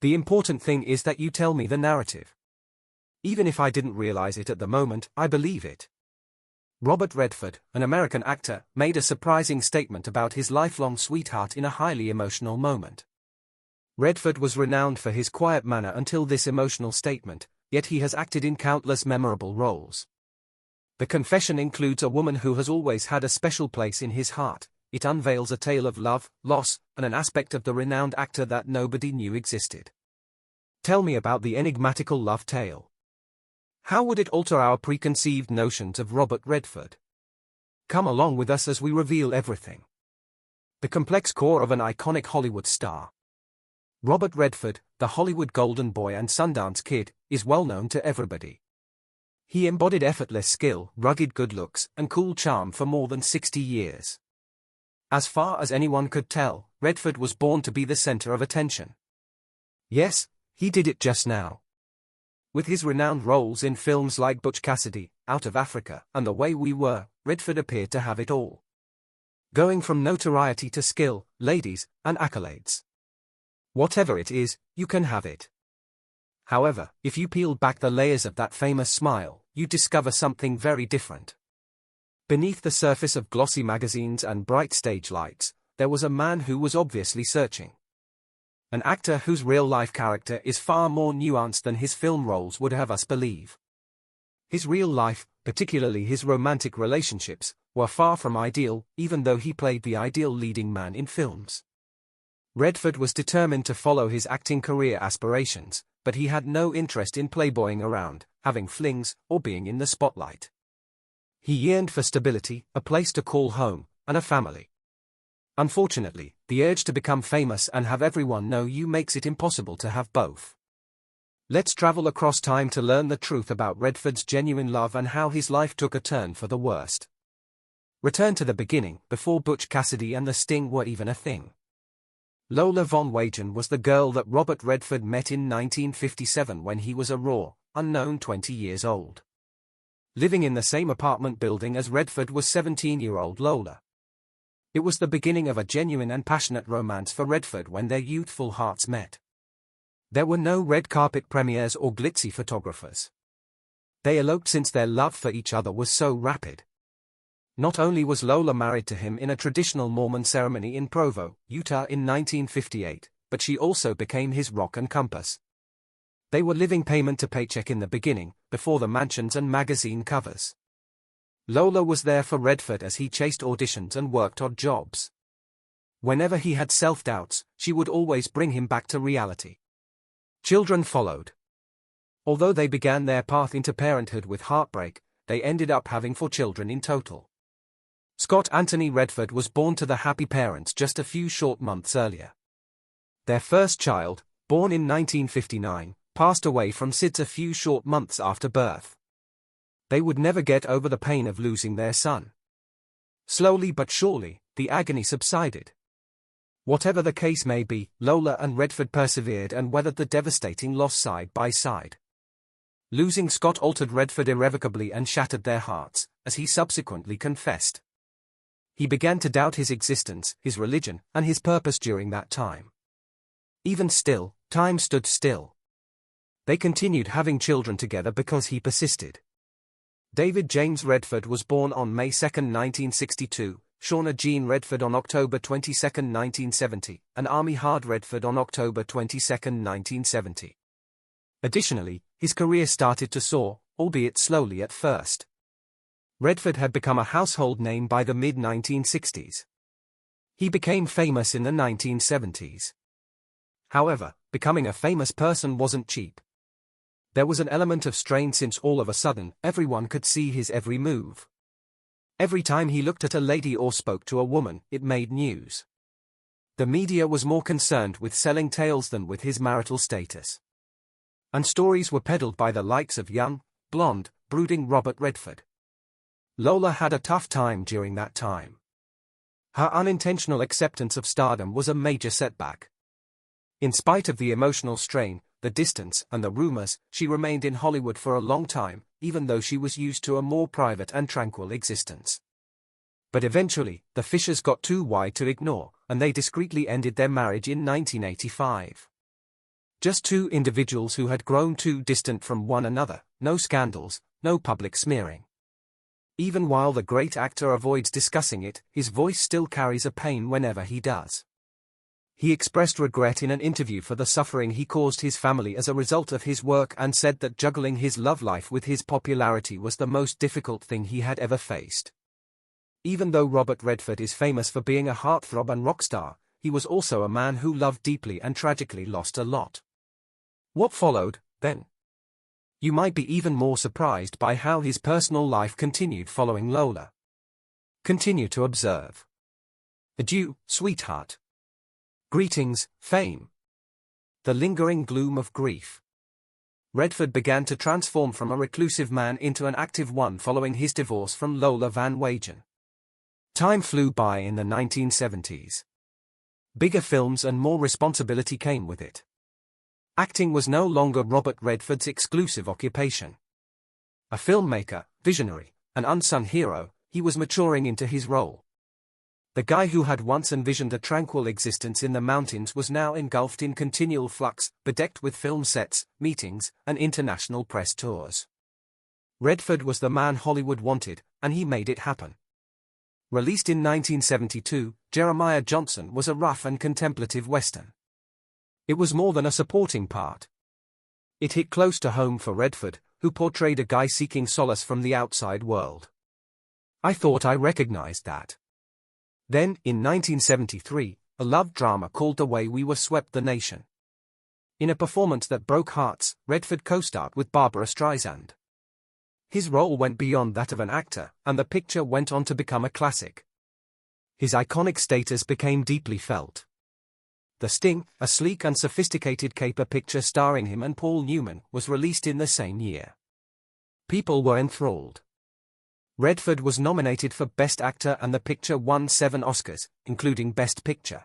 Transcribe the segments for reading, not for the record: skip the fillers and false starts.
The important thing is that you tell me the narrative. Even if I didn't realize it at the moment, I believe it. Robert Redford, an American actor, made a surprising statement about his lifelong sweetheart in a highly emotional moment. Redford was renowned for his quiet manner until this emotional statement, yet he has acted in countless memorable roles. The confession includes a woman who has always had a special place in his heart. It unveils a tale of love, loss, and an aspect of the renowned actor that nobody knew existed. Tell me about the enigmatical love tale. How would it alter our preconceived notions of Robert Redford? Come along with us as we reveal everything. The complex core of an iconic Hollywood star. Robert Redford, the Hollywood golden boy and Sundance Kid, is well known to everybody. He embodied effortless skill, rugged good looks, and cool charm for more than 60 years. As far as anyone could tell, Redford was born to be the center of attention. Yes, he did it just now. With his renowned roles in films like Butch Cassidy, Out of Africa, and The Way We Were, Redford appeared to have it all. Going from notoriety to skill, ladies, and accolades. Whatever it is, you can have it. However, if you peel back the layers of that famous smile, you discover something very different. Beneath the surface of glossy magazines and bright stage lights, there was a man who was obviously searching. An actor whose real-life character is far more nuanced than his film roles would have us believe. His real life, particularly his romantic relationships, were far from ideal, even though he played the ideal leading man in films. Redford was determined to follow his acting career aspirations, but he had no interest in playboying around, having flings, or being in the spotlight. He yearned for stability, a place to call home, and a family. Unfortunately, the urge to become famous and have everyone know you makes it impossible to have both. Let's travel across time to learn the truth about Redford's genuine love and how his life took a turn for the worst. Return to the beginning, before Butch Cassidy and the Sting were even a thing. Lola Von Wagen was the girl that Robert Redford met in 1957 when he was a raw, unknown 20 years old. Living in the same apartment building as Redford was 17-year-old Lola. It was the beginning of a genuine and passionate romance for Redford when their youthful hearts met. There were no red carpet premieres or glitzy photographers. They eloped since their love for each other was so rapid. Not only was Lola married to him in a traditional Mormon ceremony in Provo, Utah in 1958, but she also became his rock and compass. They were living payment to paycheck in the beginning, before the mansions and magazine covers. Lola was there for Redford as he chased auditions and worked odd jobs. Whenever he had self-doubts, she would always bring him back to reality. Children followed. Although they began their path into parenthood with heartbreak, they ended up having 4 children in total. Scott Anthony Redford was born to the happy parents just a few short months earlier. Their first child, born in 1959, passed away from SIDS a few short months after birth. They would never get over the pain of losing their son. Slowly but surely, the agony subsided. Whatever the case may be, Lola and Redford persevered and weathered the devastating loss side by side. Losing Scott altered Redford irrevocably and shattered their hearts, as he subsequently confessed. He began to doubt his existence, his religion, and his purpose during that time. Even still, time stood still. They continued having children together because he persisted. David James Redford was born on May 2, 1962, Shauna Jean Redford on October 22, 1970, and Army Hard Redford on October 22, 1970. Additionally, his career started to soar, albeit slowly at first. Redford had become a household name by the mid-1960s. He became famous in the 1970s. However, becoming a famous person wasn't cheap. There was an element of strain since all of a sudden, everyone could see his every move. Every time he looked at a lady or spoke to a woman, it made news. The media was more concerned with selling tales than with his marital status. And stories were peddled by the likes of young, blonde, brooding Robert Redford. Lola had a tough time during that time. Her unintentional acceptance of stardom was a major setback. In spite of the emotional strain, the distance, and the rumors, she remained in Hollywood for a long time, even though she was used to a more private and tranquil existence. But eventually, the fissures got too wide to ignore, and they discreetly ended their marriage in 1985. Just two individuals who had grown too distant from one another, no scandals, no public smearing. Even while the great actor avoids discussing it, his voice still carries a pain whenever he does. He expressed regret in an interview for the suffering he caused his family as a result of his work and said that juggling his love life with his popularity was the most difficult thing he had ever faced. Even though Robert Redford is famous for being a heartthrob and rock star, he was also a man who loved deeply and tragically lost a lot. What followed, then? You might be even more surprised by how his personal life continued following Lola. Continue to observe. Adieu, sweetheart. Greetings, fame. The lingering gloom of grief. Redford began to transform from a reclusive man into an active one following his divorce from Lola Van Wagen. Time flew by in the 1970s. Bigger films and more responsibility came with it. Acting was no longer Robert Redford's exclusive occupation. A filmmaker, visionary, an unsung hero, he was maturing into his role. The guy who had once envisioned a tranquil existence in the mountains was now engulfed in continual flux, bedecked with film sets, meetings, and international press tours. Redford was the man Hollywood wanted, and he made it happen. Released in 1972, Jeremiah Johnson was a rough and contemplative western. It was more than a supporting part. It hit close to home for Redford, who portrayed a guy seeking solace from the outside world. I thought I recognized that. Then, in 1973, a love drama called The Way We Were swept the nation. In a performance that broke hearts, Redford co-starred with Barbara Streisand. His role went beyond that of an actor, and the picture went on to become a classic. His iconic status became deeply felt. The Sting, a sleek and sophisticated caper picture starring him and Paul Newman, was released in the same year. People were enthralled. Redford was nominated for Best Actor and the picture won 7 Oscars, including Best Picture.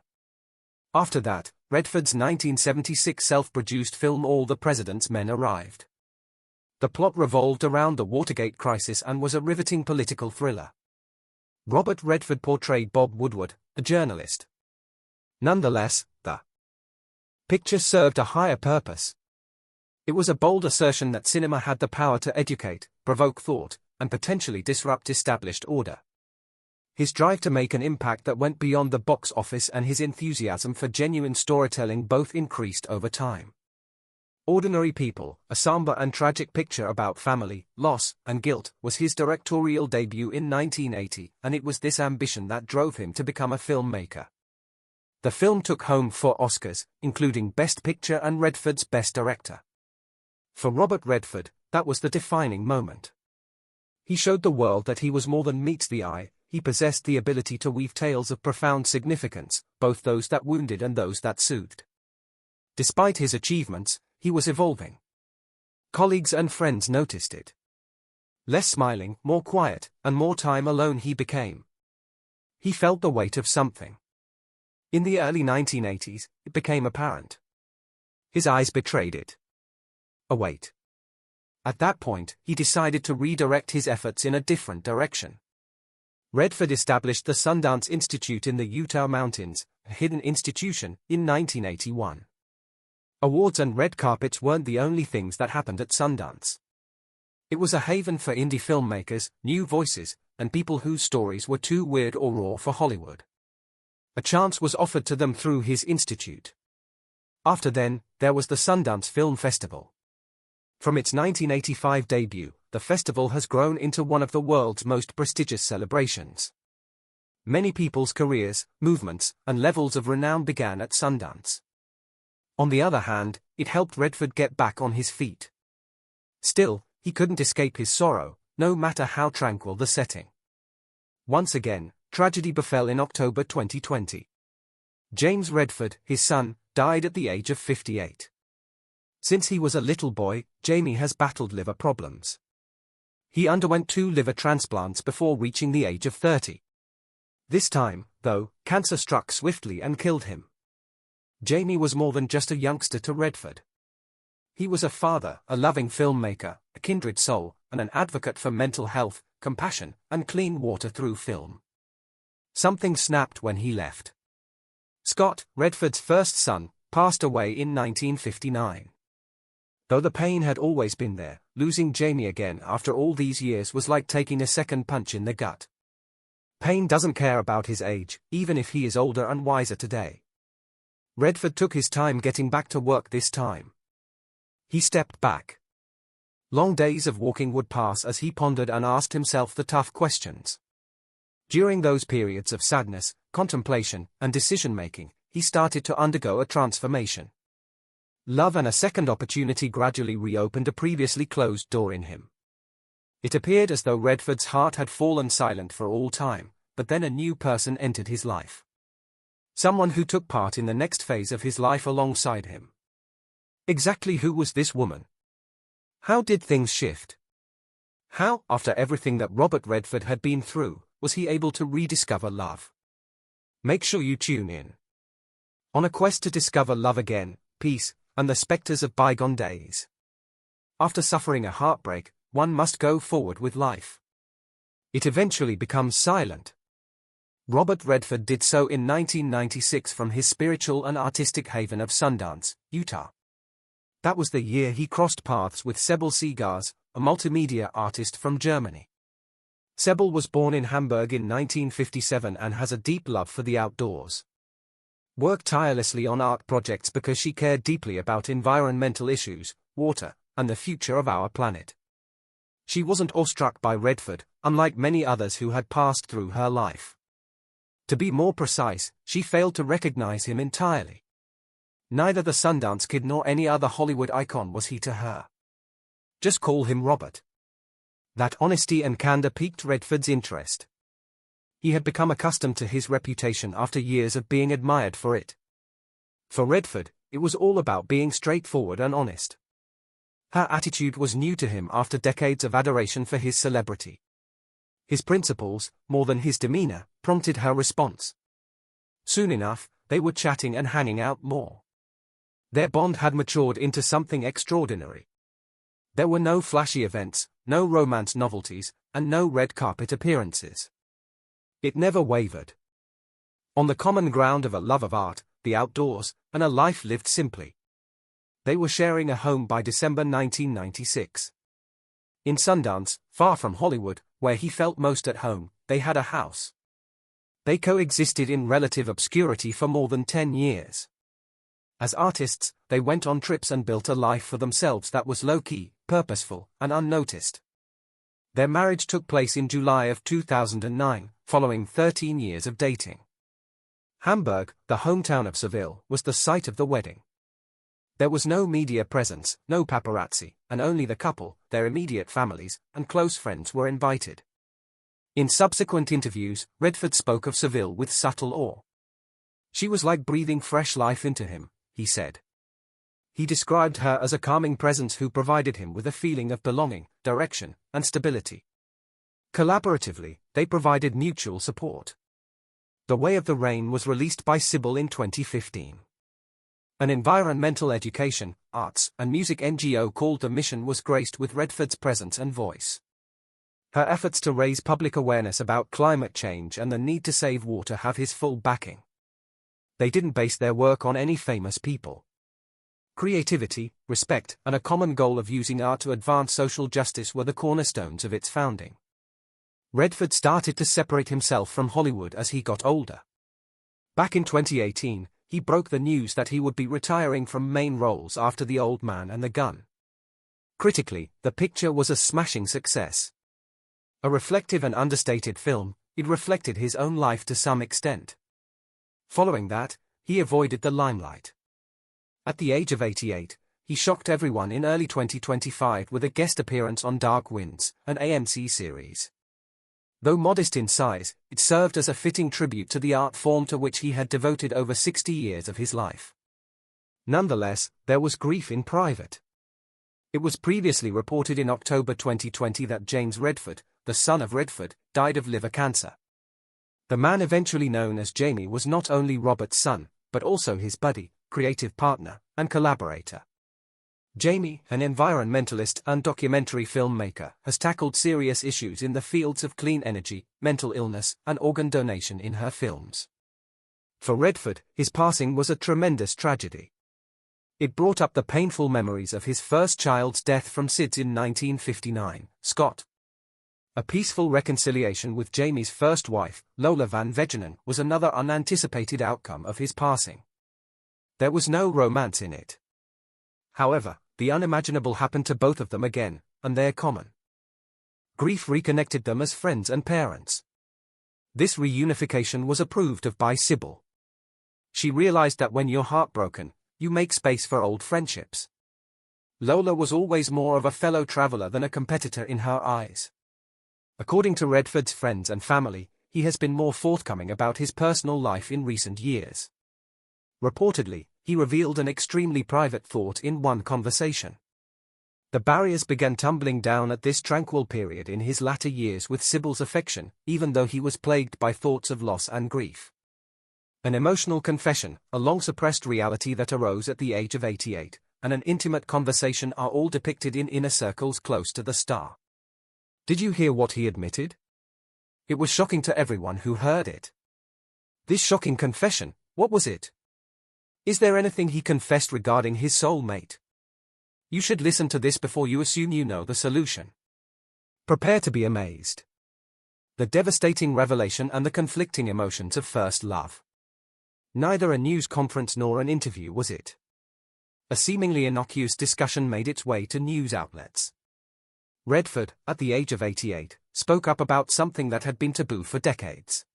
After that, Redford's 1976 self-produced film All the President's Men arrived. The plot revolved around the Watergate crisis and was a riveting political thriller. Robert Redford portrayed Bob Woodward, a journalist. Nonetheless, the picture served a higher purpose. It was a bold assertion that cinema had the power to educate, provoke thought, and potentially disrupt established order. His drive to make an impact that went beyond the box office and his enthusiasm for genuine storytelling both increased over time. Ordinary People, a somber and tragic picture about family, loss, and guilt, was his directorial debut in 1980, and it was this ambition that drove him to become a filmmaker. The film took home 4 Oscars, including Best Picture and Redford's Best Director. For Robert Redford, that was the defining moment. He showed the world that he was more than meets the eye. He possessed the ability to weave tales of profound significance, both those that wounded and those that soothed. Despite his achievements, he was evolving. Colleagues and friends noticed it. Less smiling, more quiet, and more time alone he became. He felt the weight of something. In the early 1980s, it became apparent. His eyes betrayed it. A weight. At that point, he decided to redirect his efforts in a different direction. Redford established the Sundance Institute in the Utah Mountains, a hidden institution, in 1981. Awards and red carpets weren't the only things that happened at Sundance. It was a haven for indie filmmakers, new voices, and people whose stories were too weird or raw for Hollywood. A chance was offered to them through his institute. After then, there was the Sundance Film Festival. From its 1985 debut, the festival has grown into one of the world's most prestigious celebrations. Many people's careers, movements, and levels of renown began at Sundance. On the other hand, it helped Redford get back on his feet. Still, he couldn't escape his sorrow, no matter how tranquil the setting. Once again, tragedy befell in October 2020. James Redford, his son, died at the age of 58. Since he was a little boy, Jamie has battled liver problems. He underwent 2 liver transplants before reaching the age of 30. This time, though, cancer struck swiftly and killed him. Jamie was more than just a youngster to Redford. He was a father, a loving filmmaker, a kindred soul, and an advocate for mental health, compassion, and clean water through film. Something snapped when he left. Scott, Redford's first son, passed away in 1959. Though the pain had always been there, losing Jamie again after all these years was like taking a second punch in the gut. Pain doesn't care about his age, even if he is older and wiser today. Redford took his time getting back to work this time. He stepped back. Long days of walking would pass as he pondered and asked himself the tough questions. During those periods of sadness, contemplation, and decision-making, he started to undergo a transformation. Love and a second opportunity gradually reopened a previously closed door in him. It appeared as though Redford's heart had fallen silent for all time, but then a new person entered his life. Someone who took part in the next phase of his life alongside him. Exactly who was this woman? How did things shift? How, after everything that Robert Redford had been through, was he able to rediscover love? Make sure you tune in. On a quest to discover love again, peace, and the specters of bygone days. After suffering a heartbreak, one must go forward with life. It eventually becomes silent. Robert Redford did so in 1996 from his spiritual and artistic haven of Sundance, Utah. That was the year he crossed paths with Sibyl, a multimedia artist from Germany. Sibyl was born in Hamburg in 1957 and has a deep love for the outdoors. Worked tirelessly on art projects because she cared deeply about environmental issues, water, and the future of our planet. She wasn't awestruck by Redford, unlike many others who had passed through her life. To be more precise, she failed to recognize him entirely. Neither the Sundance Kid nor any other Hollywood icon was he to her. Just call him Robert. That honesty and candor piqued Redford's interest. He had become accustomed to his reputation after years of being admired for it. For Redford, it was all about being straightforward and honest. Her attitude was new to him after decades of adoration for his celebrity. His principles, more than his demeanor, prompted her response. Soon enough, they were chatting and hanging out more. Their bond had matured into something extraordinary. There were no flashy events, no romance novelties, and no red carpet appearances. It never wavered. On the common ground of a love of art, the outdoors, and a life lived simply. They were sharing a home by December 1996. In Sundance, far from Hollywood, where he felt most at home, they had a house. They coexisted in relative obscurity for more than 10 years. As artists, they went on trips and built a life for themselves that was low-key, purposeful, and unnoticed. Their marriage took place in July of 2009, following 13 years of dating. Hamburg, the hometown of Sibyl, was the site of the wedding. There was no media presence, no paparazzi, and only the couple, their immediate families, and close friends were invited. In subsequent interviews, Redford spoke of Sibyl with subtle awe. She was like breathing fresh life into him, he said. He described her as a calming presence who provided him with a feeling of belonging, direction, and stability. Collaboratively, they provided mutual support. The Way of the Rain was released by Sibyl in 2015. An environmental education, arts, and music NGO called The Mission was graced with Redford's presence and voice. Her efforts to raise public awareness about climate change and the need to save water have his full backing. They didn't base their work on any famous people. Creativity, respect, and a common goal of using art to advance social justice were the cornerstones of its founding. Redford started to separate himself from Hollywood as he got older. Back in 2018, he broke the news that he would be retiring from main roles after The Old Man and the Gun. Critically, the picture was a smashing success. A reflective and understated film, it reflected his own life to some extent. Following that, he avoided the limelight. At the age of 88, he shocked everyone in early 2025 with a guest appearance on Dark Winds, an AMC series. Though modest in size, it served as a fitting tribute to the art form to which he had devoted over 60 years of his life. Nonetheless, there was grief in private. It was previously reported in October 2020 that James Redford, the son of Redford, died of liver cancer. The man eventually known as Jamie was not only Robert's son, but also his buddy, creative partner, and collaborator. Jamie, an environmentalist and documentary filmmaker, has tackled serious issues in the fields of clean energy, mental illness, and organ donation in her films. For Redford, his passing was a tremendous tragedy. It brought up the painful memories of his first child's death from SIDS in 1959, Scott. A peaceful reconciliation with Jamie's first wife, Lola Van Vegenen, was another unanticipated outcome of his passing. There was no romance in it. However, the unimaginable happened to both of them again, and their common grief reconnected them as friends and parents. This reunification was approved of by Sibyl. She realized that when you're heartbroken, you make space for old friendships. Lola was always more of a fellow traveler than a competitor in her eyes. According to Redford's friends and family, he has been more forthcoming about his personal life in recent years. Reportedly, he revealed an extremely private thought in one conversation. The barriers began tumbling down at this tranquil period in his latter years with Sibyl's affection, even though he was plagued by thoughts of loss and grief. An emotional confession, a long-suppressed reality that arose at the age of 88, and an intimate conversation are all depicted in inner circles close to the star. Did you hear what he admitted? It was shocking to everyone who heard it. This shocking confession, what was it? Is there anything he confessed regarding his soulmate? You should listen to this before you assume you know the solution. Prepare to be amazed. The devastating revelation and the conflicting emotions of first love. Neither a news conference nor an interview was it. A seemingly innocuous discussion made its way to news outlets. Redford, at the age of 88, spoke up about something that had been taboo for decades.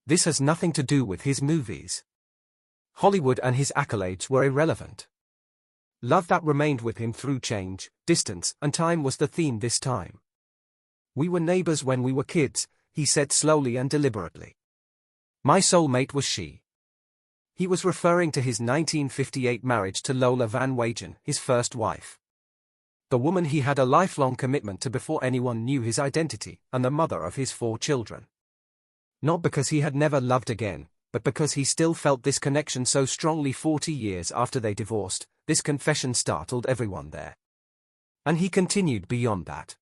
This has nothing to do with his movies. Hollywood and his accolades were irrelevant. Love that remained with him through change, distance, and time was the theme this time. We were neighbors when we were kids, he said slowly and deliberately. My soulmate was she. He was referring to his 1958 marriage to Lola Van Vegenen, his first wife. The woman he had a lifelong commitment to before anyone knew his identity, and the mother of his 4 children. Not because he had never loved again, but because he still felt this connection so strongly 40 years after they divorced. This confession startled everyone there. And he continued beyond that.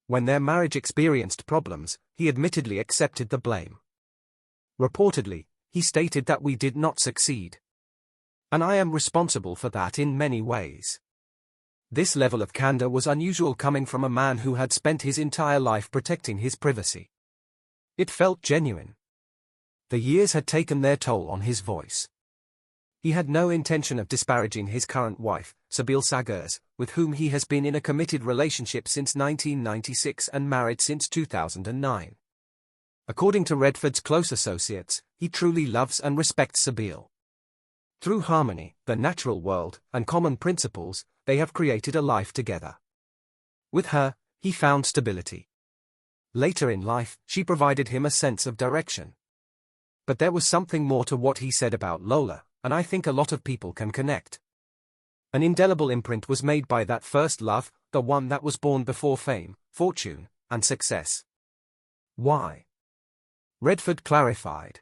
When their marriage experienced problems, he admittedly accepted the blame. Reportedly, he stated that we did not succeed. And I am responsible for that in many ways. This level of candor was unusual coming from a man who had spent his entire life protecting his privacy. It felt genuine. The years had taken their toll on his voice. He had no intention of disparaging his current wife, Sibyl, with whom he has been in a committed relationship since 1996 and married since 2009. According to Redford's close associates, he truly loves and respects Sibyl. Through harmony, the natural world, and common principles, they have created a life together. With her, he found stability. Later in life, she provided him a sense of direction. But there was something more to what he said about Lola, and I think a lot of people can connect. An indelible imprint was made by that first love, the one that was born before fame, fortune, and success. Why? Redford clarified.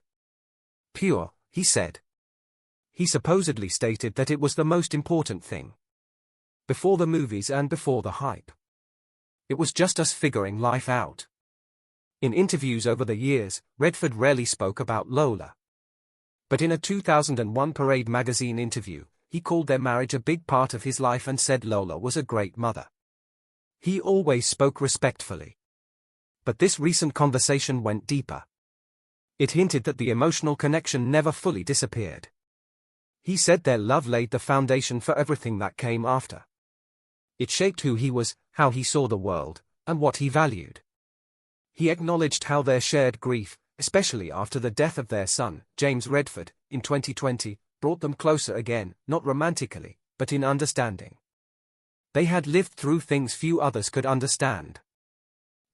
Pure, he said. He supposedly stated that it was the most important thing. Before the movies and before the hype. It was just us figuring life out. In interviews over the years, Redford rarely spoke about Lola. But in a 2001 Parade magazine interview, he called their marriage a big part of his life and said Lola was a great mother. He always spoke respectfully. But this recent conversation went deeper. It hinted that the emotional connection never fully disappeared. He said their love laid the foundation for everything that came after. It shaped who he was, how he saw the world, and what he valued. He acknowledged how their shared grief, especially after the death of their son, James Redford, in 2020, brought them closer again, not romantically, but in understanding. They had lived through things few others could understand.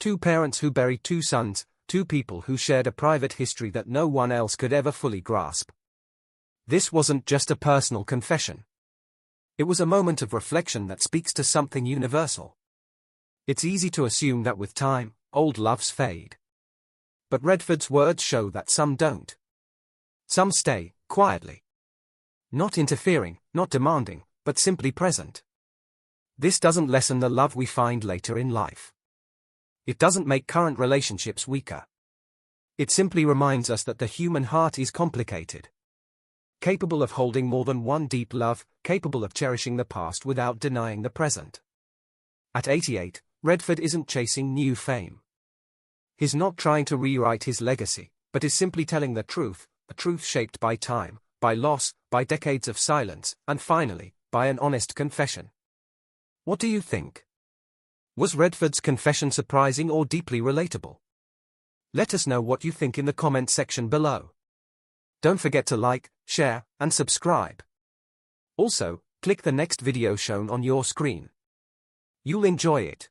2 parents who buried 2 sons, 2 people who shared a private history that no one else could ever fully grasp. This wasn't just a personal confession. It was a moment of reflection that speaks to something universal. It's easy to assume that with time, old loves fade. But Redford's words show that some don't. Some stay, quietly. Not interfering, not demanding, but simply present. This doesn't lessen the love we find later in life. It doesn't make current relationships weaker. It simply reminds us that the human heart is complicated. capable of holding more than one deep love, capable of cherishing the past without denying the present. At 88, Redford isn't chasing new fame. He's not trying to rewrite his legacy, but is simply telling the truth, a truth shaped by time, by loss, by decades of silence, and finally, by an honest confession. What do you think? Was Redford's confession surprising or deeply relatable? Let us know what you think in the comment section below. Don't forget to like, share, and subscribe. Also, click the next video shown on your screen. You'll enjoy it.